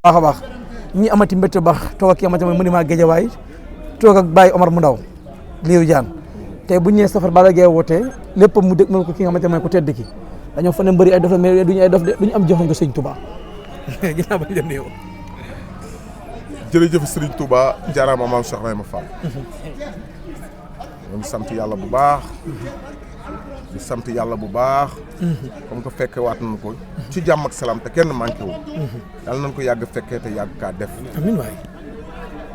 baax a baax ñi amati mbégte baax toog ak ki amati mooy monument Guédiawaye toog ak Baye Omar mu ndaw Lirou Diane tey bu ñu nee safar Balla Gaye wootee lépp mu dégg ko ki nga xamante mooy ku tedd ki dañoo fa ne mbëri ay dof la mais duñu ay dof de duñu am jox nga sëñ Touba ginnaaw ba ñu dem yow. jërëjëf Serigne Touba jaaraama maam Cheikh Ibrahima Fall. ñoom sant yàlla bu baax. di sant yàlla bu baax. comme que fekke waat nañu ko. ci jàmm ak salaam te kenn manqué wu. yàlla nañu ko yàgg fekkee te yàgg kaa def. amiin waay.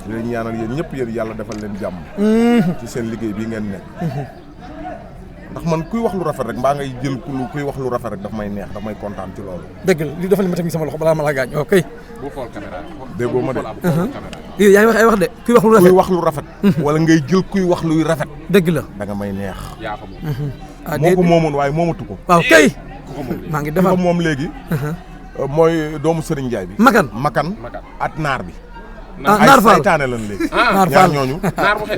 di leen ñaanal yéen ñëpp yéen yàlla defal leen jàmm. ci seen liggéey bii ngeen nekk. ndax man kuy wax lu rafet rek mbaa ngay jël kuy wax lu rafet rek daf may neex daf may kontaan ci loolu. dëgg la li defal li ma teg sama loxo balaa ma la gaañ ok. bu xool caméra déggoo ma de. lii yaa ngi wax ay wax de kuy wax lu rafet. kuy wax lu rafet. wala ngay jël kuy wax luy rafet. dëgg la da nga may neex. yaa ko moom. moo ko moomoon waaye moomatu ko. waaw kay. maa ngi defar moom léegi. mooy doomu Serigne Ndiaye bi. Makan at naar bi. Naar Fall ay saytaane lan léegi. Naar ñaar Fall ñooñu.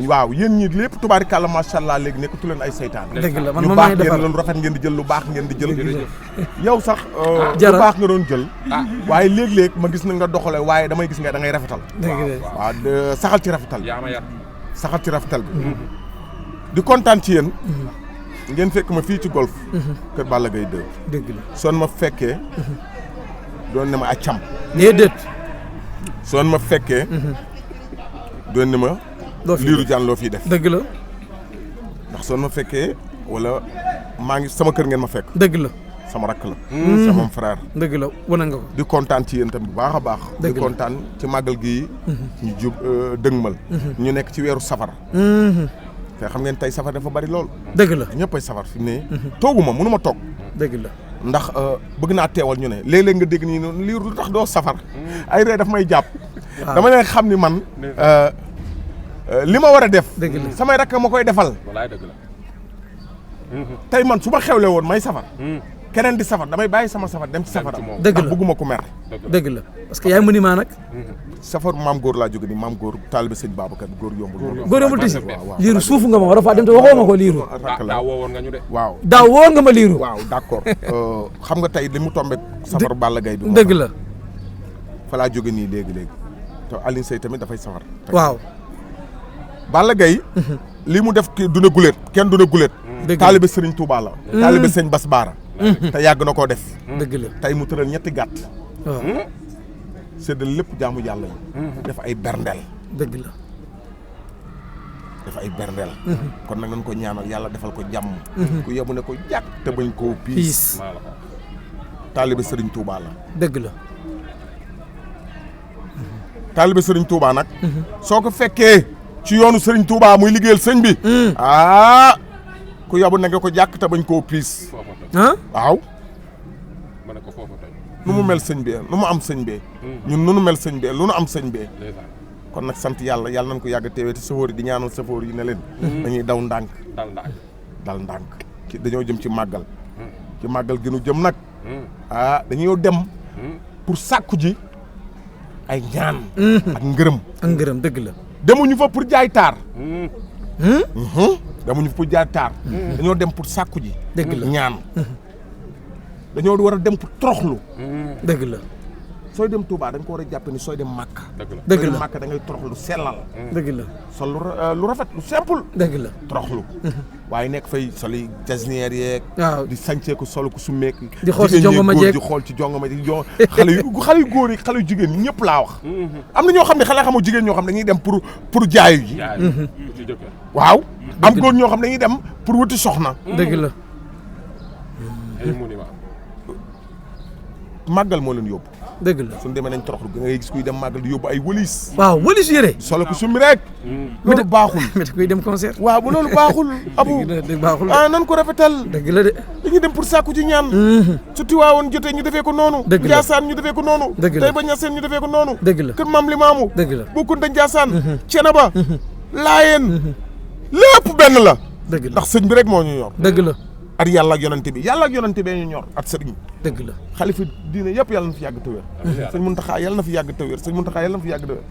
waaw yéen ñi lépp tubaarikàlla macha allah léegi nekkatu leen ay saytaane. dëgg la man lu moom baax maa ngi defar ngeen lu rafet ngeen di jël lu baax ngeen di jël. yow sax jara lu baax nga doon jël. waaye léeg-léeg ma gis na nga doxale waaye damay gis nga da ngay rafetal. waaw saxal ci rafetal. yaa ma yar. saxal ci rafetal bi. di kontaan ci yéen. ngeen fekk ma fii ci golf. kër Balla Gaye 2. dëgg la son ma fekkee. doon ne ma accam. déedéet. son ma fekkee. doon ne ma. Lirou Diane loo fiy def. dëgg la. ndax son ma fekkee wala maa ngi sama kër ngeen ma fekk. dëgg la. sama rakk la. sama frère. dëgg la wane nga ko. di kontaan ci yéen tamit bu baax a baax. dëgg di la kontaan ci màggal gii. ñu jub dëgmal. ñu nekk ci weeru safar. te xam ngeen tey safar dafa bari lool. dëgg la ñëppay safar fi mu ne. tooguma mënu ma toog. dëgg la. ndax bëgg naa teewal ñu ne léeg-léeg nga dégg nii noonu Lirou lu tax doo safar. ay ree daf may jàpp. dama leen xam ni man. li ma war a def. dëgg la samay rakk ma koy defal. walaay dëgg la. tey man su ma xewle woon may safar. keneen di safar damay bàyyi sama safar dem ci safara. dëgg la ndax bëgguma ko mer. dëgg la parce que yaay monument nag. safar maam góor laa jóge ni maam góor taalibe sëñ Babacar góor yombul. góor yombul tisi waaw Lirou suufu nga ma war a faa dem te waxoo ma ko Lirou. daa woowoon nga ñu de. waaw daaw woo nga ma Lirou. waaw d'accord xam nga tey li mu tombé safar Balla Gaye bi. dëgg la. fa laa jóge nii léegi te Alioune Seye tamit dafay safar. waaw. Balla Gaye li mu def du ne guléet kenn du ne guléet. dëgg la taalibe Serigne Touba la. taalibe sëñ Bass Baara. te yàgg na koo def. dëgg la. tey mu tëral ñetti gàtt. waaw. séddal lépp jaamu yàlla yi. def ay berndeel. dëgg la. def ay berndeel. kon nag nañ ko ñaanal yàlla defal ko jàmm. ku yebu ne ko jàkk te bañ koo piis. taalibe Serigne Touba la. dëgg la. taalibe Serigne Touba nag. soo ko fekkee ci yoonu Serigne Touba muy liggéeyal sëñ bi. ku yebu ne nga ko jàkk te bañ koo piis. waaw. ma ne ko foofu tey. nu mu mel sëñ bee nu mu am sëñ bee. ñun nu nu mel sëñ bee lu nu am sëñ bee. kon nag sant yàlla yàlla nañ ko yàgg teewee te safoor yi di ñaanal safoor yi ne leen. dañuy daw ndànk. dal ndànk dañoo jëm ci màggal. ci màggal gi nu jëm nag. dañoo dem. pour sàkku ji ay ñaan. ak ngërëm. ak ngërëm dëgg la. demuñu fa pour jaay taar. demuñu fa pour jaay taar. dañoo dem pour sàkku ji. dëgg la ñaan. dañoo war a dem pour toroxlu. dëgg la. sooy dem Touba da nga ko war a jàpp ni sooy dem Màkka. dëgg la sooy dem Màkka da ngay toroxlu sellal. dëgg la. sol lu rafet lu simple. dëgg la. toroxlu. waaye nekk fay soli jasneer yeeg. waaw di sañcee ko solo ko summeek. di xool ci jongoma jeeg di xool ci jongoma jeeg xale yu góor yi xale yu jigéen ñi ñëpp laa wax. am na ñoo xam ne xale xamu jigéen ñoo xam ne dañuy dem pour jaayu ji. waaw am góor ñoo xam ne dañuy dem pour wuti soxna. dëgg la. màggal moo leen yóbbu. dëgg la suñu demee nañ toroxlu nga ngay gis kuy dem màggal di yóbbu ay wëlis. waaw wëlis yére. solo ko summi rek. loolu baaxul. mais kuy dem concert. waaw bu loolu baaxul. abu dëgg baaxul nan ko rafetal. dëgg la de. dañuy dem pour sàkku ci ñaan. su Tiwaawoon jotee ñu defee ko noonu. dëgg la Njaasaan ñu defee ko noonu. dëgg la Tayba Ñaseen ñu defee ko noonu. dëgg la Kër Maam Limaamu. dëgg la Bokkunta Njaasaan. Cenaba. Laayeen. lépp benn la. dëgg la ndax sëñ bi rek moo ñu ñor. dëgg la. at yàlla ak yonante bi yàlla ak yonante bee ñu ñor at sëriñ. dëgg la. xalifa diine yëpp yàlla na fi yàgg te wér. sëñ Muntaxa yàlla na fi yàgg te wér sëñ Muntaxa yàlla na fi yàgg te wér.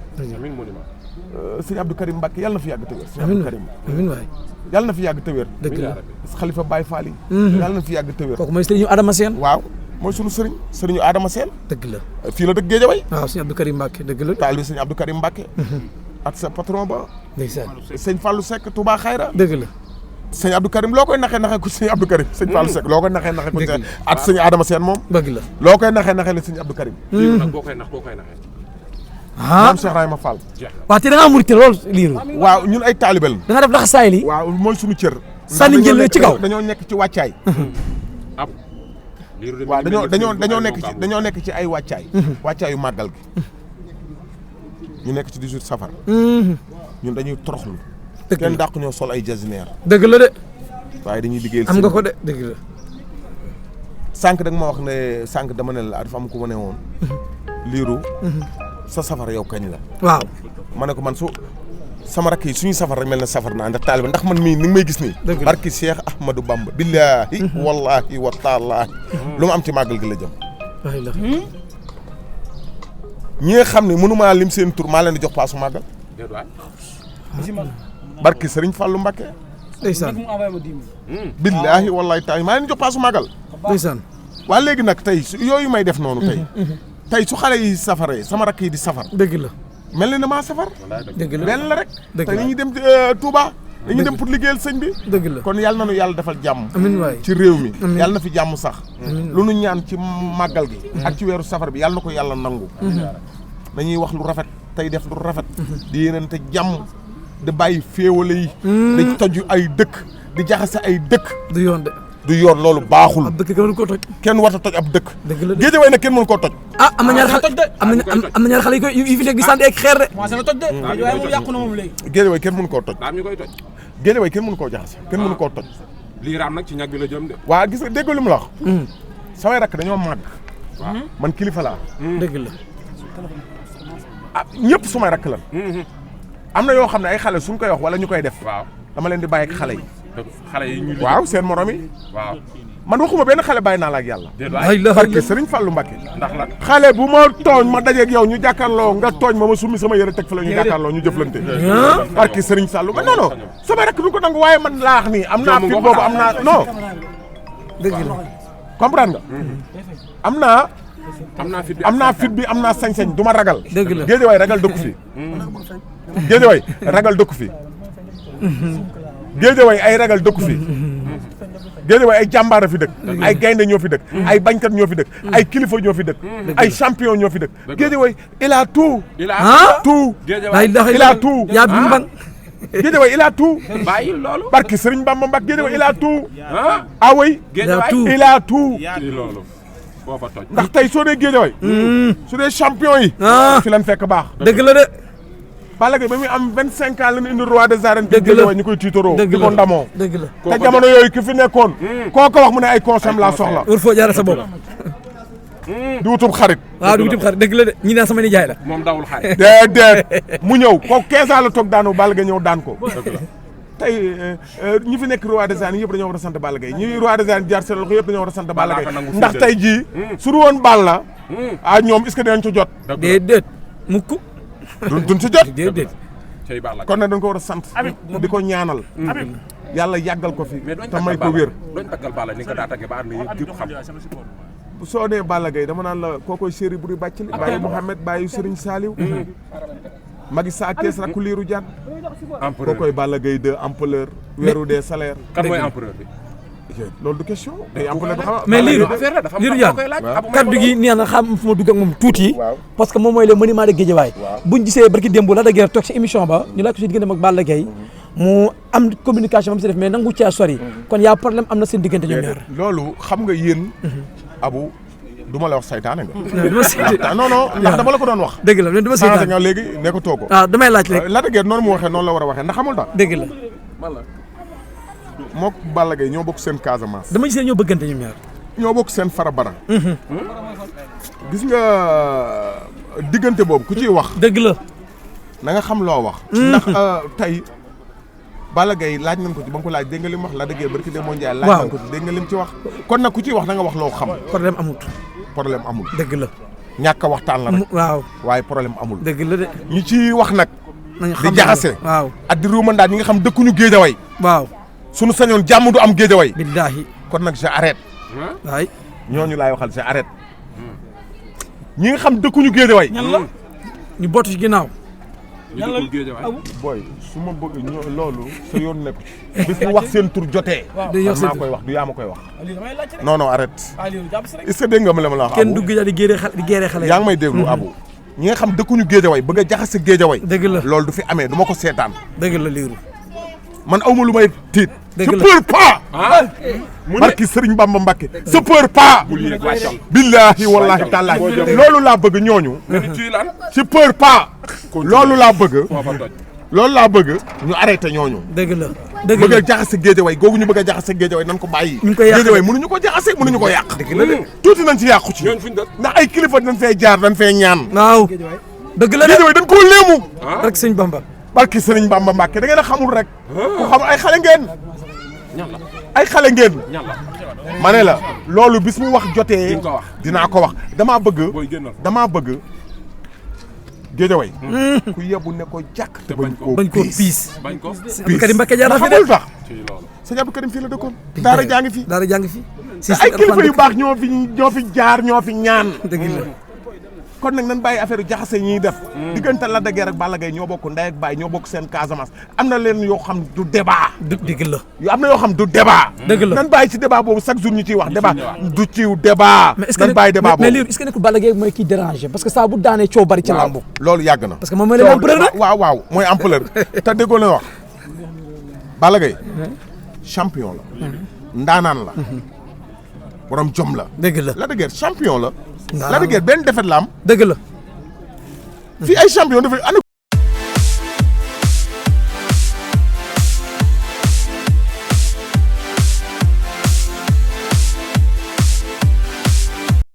sëñ Abdou Karim Mbacke yàlla na fi yàgg te wér. sëñ Abdou Karim amiin waay. yàlla na fi yàgg te wér. dëgg la. xalifa Baye Fall yi. yàlla na fi yàgg te wér. kooku mooy sëriñu Adama Sène. waaw mooy sunu sëriñu Adama Seen. dëgg la fii la dëkk Géejawaay. waaw sëñ Abdou Karim Mbacke dëgg la. taalibe sëñ Abdou Karim Mbacke. ak sa patron ba. ndeysaan sëñ Fallou Seck Touba Xayra. dëgg la. sëñ Abdou Karim loo koy naxee ku sëñ Abdou Karim. sëñ Fallou Seck loo koy naxee ku sëñ at sëñ Adama Seen moom. dëgg la loo koy naxee la sëñ Abdou Karim. liiru nag boo koy naxee. maam Cheikh Rahima Fall. waaw te da ngaa murite lool liiru. waaw ñun ay taalibe lañ. da nga def laxasaay li. waaw mooy suñu cër. sànni njël ci kaw dañoo nekk ci wàccaay. waaw dañoo nekk ci ay wàccaay. wàccaayu màggal gi. ñu nekk ci 18 safar. ñun dañuy toroxlu. dëgg la kenn dàq ñoo sol ay jasineer. dëgg la de. waaye dañuy liggéeyal am nga ko de dëgg la. sànq da nga ma wax ne sànq dama ne la dafa am ku ma ne woon. liiru. sa safar yow kañ la. waaw. ma ne ko man sama rakk yi suñuy safar rek mel na safar naa ndax taaliba ndax man mii ni nga may gis nii. dëgg la barki Cheikh Ahmadou Bamba. billaahi wallaahi wa taalaahi. lu ma am ci màggal gi la jëm. ñi nga xam ne mënumaa lim seen tur maa leen di jox paasu màggal. barki Serigne Fallou Mbacké. ndeysaan. billaahi wallaahi taala maa leen di jox paasu màggal. ndeysaan. waa léegi nag tey yooyu may def noonu tey su xale yi safaree sama rakk yi di safar. dëgg la. mel na ne maa safar. dëgg la benn la rek. dëgg la te dañuy dem Touba. dañuy dem pour liggéeyal sëñ bi. dëgg la kon yàlla na nu yàlla defal jàmm. amiin waay ci réew mi. amiin yàlla na fi jàmm sax. lu nu ñaan ci màggal gi. ak ci weeru safar bi yàlla na ko yàlla nangu. dañuy wax lu rafet tey def lu rafet. di yéenante jàmm di bàyyi féewale yi. di toju ay dëkk di jaxase ay dëkk. du yoon de. du yoon loolu baaxul. ab dëkk kenn mënu koo toj. kenn warta toj ab dëkk. dëgg la de Géejawaay nag kenn mënu koo toj. ah am na ñaar xale am na ñaar xale yu fi nekk di sant ak xeer de. commencé na toj de. waaye moom yàqu na moom léegi. Géejawaay kenn mënu koo toj. daam ñu koy toj. Géejawaay kenn mënu koo jaxase kenn mënu koo toj. lii raam nag ci ñag bi la jëm de. waa gis nga dégg lu mu la wax. samay rakk dañoo màgg. man kilifa laa. dëgg la. ah ñëpp sumay rakk lan. am na yoo xam ne ay xale suñ koy wax wala ñu koy def. waaw dama leen di bàyyi ak xale yi. xale yi ñu. waaw seen morom yi. waaw. man waxuma benn xale bàyyi naa la ak yàlla. déedéet barke Serigne Fallou Mbacké. ndax lan. xale bu ma tooñ ma dajeeg yow ñu jàkkaarloo nga tooñ ma summi sama yëre teg fa la ñu jàkkaarloo ñu jëflante. barke Serigne Fallou mais non non sama rek du ko nangu waaye man laa wax nii am naa fit boobu am naa non. dëgg la comprendre nga. am naa fit bi am naa sañ-sañ du ma ragal. dëgg la Géejawaay ragal dëkku fi. Géejawaay ragal dëkku fi. Géejawaay ay ragal dëkku fi. Géejawaay ay jàmbaara fi dëkk. ay gaynde ñoo fi dëkk. ay bañkat ñoo fi dëkk. ay kilifa ñoo fi dëkk. ay champion ñoo fi dëkk. Géejawaay il a tout. tout. il a tout. yaa bi mbang. Géejawaay il a tout. bàyyi loolu. barki Serigne Bamba Mbacké Géejawaay il a tout. ah oui. il a tout. loolu. boo fa toj. ndax tey soo dee Géejawaay. su dee champion yi. fi lan fekk baax. dëgg la de. Balla Gaye ba muy am 25 ans la ñu indi roi des arènes. dëgg la ñu koy tiitaroo. dëgg di ko ndamoo. dëgg la te jamono yooyu ki fi nekkoon. koo ko wax mu ne ay conseils laa soxla. war foo jaara sa bopp. di wutub xarit. waaw di wutub xarit dëgg la de ñi naan sama nijaay la. moom dawul xarit. déedéet mu ñëw kooku 15 ans la toog daanu Balla Gaye ñëw daan ko. tey ñi fi nekk roi des arènes yëpp dañoo war a sant Balla Gaye ñi roi des arènes jaar seen loxo yëpp dañoo war a sant Balla Gaye ndax tey jii su du woon Balla ah ñoom est-ce que dinañ ci jot. déedéet mukk. duñ ci jot. déedéet. kon nag dañ ko war a sant. di ko ñaanal. yàlla yàggal ko fi. te may ko wér. doñ taggal Balla ni nga daa tagge ba ànd yëpp xam. soo nee Balla Gaye dama naan la kookoy chéri buri bàccali bàyyi Mouhamed bàyyi Serigne Saliou. magi saa kees rakku liiru jaan. empereur kookoy Balla Gaye 2 ampleur. weeru des salaires. kan mooy empereur bi. loolu du question. day ampleur bi xam mais liiru jaan kaddu gi nee na xam fu ma dugg ak moom tuuti. parce que moom mooy le monument de Guédiawaye. buñ gisee barki démb la da guerre toog si émission ba ñu laaj ko si diggante ak Balla Gaye mu am communication am si def mais nangu caa sori. kon yaa problème am na seen diggante ñoom ñaar. loolu xam nga yéen. Abu du ma la wax saytaane nga. du ma saytaane non non ndax dama la ko doon wax. dëgg la du ma saytaane nga léegi nekkatoo ko. waaw damay laaj rek. la da guerre noonu mu waxee noonu la war a waxee ndax xamul tax. dëgg la. mook Balla Gaye ñoo bokk seen Casamance. dama gisee ñoo bëggante ñoom ñaar. ñoo bokk seen Farabara. gis nga diggante boobu ku ciy wax. dëgg la. na nga xam loo wax. ndax tey Balla Gaye laaj nañ ko ci ba nga ko laaj dégg nga li mu wax la dëggee barki de moo Njaay laaj nañ ko ci dégg nga li mu ci wax. kon nag ku ciy wax da nga wax loo xam. problème amut. problème amul. dëgg la. ñàkk a waxtaan la rek. waaw waaye problème amul. dëgg la de. ñu ci wax nag. di jaxase. waaw ak di ruumandaat ñi nga xam dëkkuñu Géejawaay. waaw. suñu sañoon jàmm du am Géejawaay. billaahi. kon nag j'arrête. waay. ñooñu laay waxal c'est arrête ñi nga xam dëkkuñu Géejawaay. ñan la ñu bootu ci ginnaaw. ñan la booy su ma bëgg loolu sa yoon nekku ci bis bu wax seen tur jotee. day yokk maa koy wax du yaa ma koy wax. Aliou damay laaj rek. non non arrête. Aliou jàpp si rek. est-ce que dégg nga ma la wax. kenn du Géejawaay di géere xale yaa ngi may déglu Abou. ñi nga xam dëkkuñu Géejawaay bëgg a jaxase Géejawaay. dëgg la loolu du fi amee du ma ko seetaan. dëgg la liiru. man awma lu may tiit. dëgg la je peur pas. barki Serigne Bamba Mbacké je peur pas. billahi wallahi taala loolu laa bëgg ñooñu. je peur pas. loolu laa bëgg. loolu laa bëgg ñu arrêté ñooñu. dëgg la dëgg bëgg la a jaxase Géejawaay googu ñu bëgg a jaxase Géejawaay nan ko bàyyi. ñu ngi koy yàq Géejawaay mënuñu ko jaxase mënuñu ko yàq. dëgg la de. tuuti nañ ci yàqu ci. ndax ay kilifa dañ fee jaar dañ fee ñaan. waaw dëgg la de Géejawaay dañ koo léemu. rek sëñ Bamba. barki Serigne Bamba Mbacké da ngeen a xamul rek. ku xam ay xale ngeen. ay xale ngeen. ma ne la loolu bis mu wax jotee. dinaa ko wax damaa bëgg. Géejawaay. ku yebu ne ko jàkk. te bañ koo piis. piis Karim Mbacké jaar na fi de de. tax. sëñ Abdou Karim fii la dëkkoon. daara jaa ngi fi. daara jaa ngi fi. te ay kilifa yu baax ñoo fi jaar ñoo fi ñaan. dëgg la. kon nag nañ bàyyi affaire yu jaxase yi ñuy def. diggante Lac de Guiers ak Balla Gaye ñoo bokk ndey ak baay ñoo bokk seen Casamance am na leen yoo xam du débat. dëgg la. am na yoo xam du débat. dëgg la nañ bàyyi ci débat boobu chaque jour ñu ciy wax débat du ciw débat. nañ bàyyi débat boobu mais lii est-ce que nekkul Balla Gaye mooy kii déranger parce que saa bu daanee coow bari ci lambu. loolu yàgg na. parce que moom mooy leen ampleur nag. waaw mooy ampleur te déggoo leen wax. Balla Gaye champion la. ndaanaan la. borom jom la. dëgg la Lac de Guiers champion la. ndaanaan Lac de Guiers benn défaite la am. dëgg la. fii ay champion dafay